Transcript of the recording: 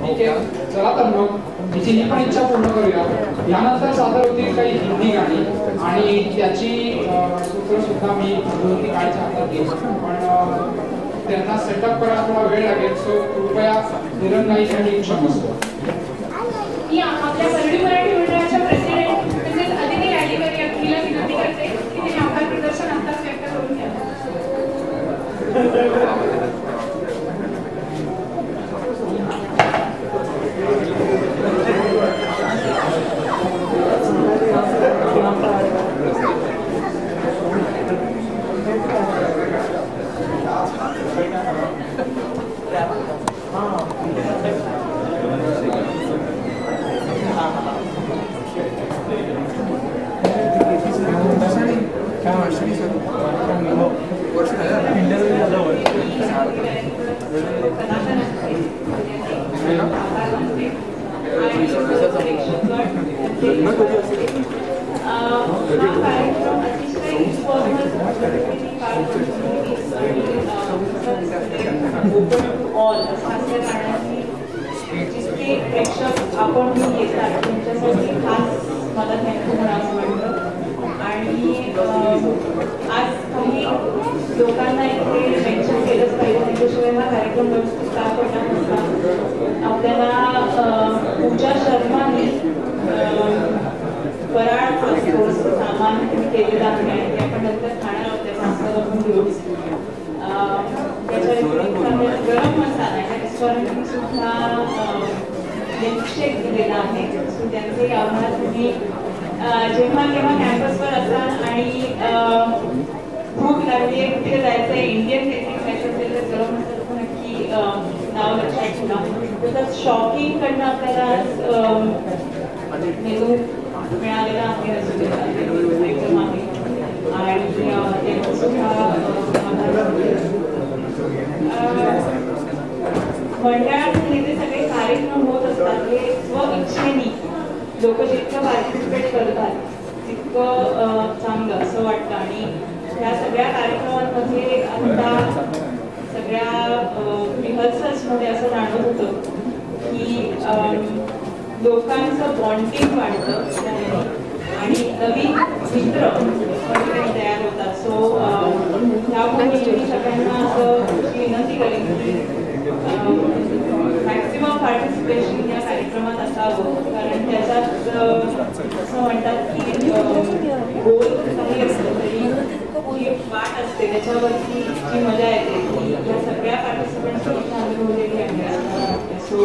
ठीक आहे, चला तर मग तिची ही पण इच्छा पूर्ण करूया. यानंतर सादर होतील काही हिंदी गाणी आणि त्याची सूत्र सुद्धा मी भगवती काळच्या हातात घेईन, पण त्यांना सेटअप करायला थोडा वेळ लागेल. सो कृपया निरंगाईसाठी क्षमस्व. मी आपल्या परळी मराठी मंडळाच्या प्रेसिडेंट तसेच अदिती यालीकर या तिला विनंती करते की तिने आपलं प्रदर्शन आताच व्यक्त करून घ्या. जितके प्रेक्षक आपण येतात त्यांच्यासाठी खास मला थँक्यू म्हणावं वाटतं. आणि आज काही लोकांना इथे मेन्शन केलंच पाहिजे, त्याच्याशिवाय हा कार्यक्रम व्यवस्थित स्टार्ट होणार नसता. आपल्याला पूजा शर्माने फराळ सामान केलेलं आहे आणि ते आपण नंतर खाणार आहोत त्याचा आस्वाद घेऊन. त्याच्या व्यतिरिक्त गरम मसाला या रेस्टॉरंटने सुद्धा मिल्कशेक दिलेला आहे. सो त्यांचे आभार. तुम्ही जेव्हा केव्हा कॅम्पसवर असाल आणि भूक लागली आहे, कुठे जायचं आहे, इंडियन बेसिक खायचं असेल तर गरम मसाला नक्की नाव लक्षात ठेवा. तसंच शॉकिंगकडनं आपल्याला मेनू मिळालेला आहे आयटम आहे आणि त्यांचं सुद्धा मंडळामध्ये जे सगळे कार्यक्रम होत असतात ते स्व इच्छेने लोक जितकं पार्टिसिपेट करतात तितकं चांगलं असं वाटतं. आणि ह्या सगळ्या कार्यक्रमांमध्ये आता सगळ्या रिहर्सल्समध्ये असं जाणवत होतं की लोकांचं बॉन्डिंग वाढतं आणि नवीन मित्र तयार होतात. सो त्यामुळे मी सगळ्यांना असं विनंती करेन की मॅक्सिमम पार्टिसिपेशन या कार्यक्रमात असावं, कारण त्याच्यात असं म्हणतात की गोल काही असतं तरी ही वाट असते त्याच्यावरती जी मजा येते ती या सगळ्या पार्टिसिपंट्सनी अनुभवलेली आहे. सो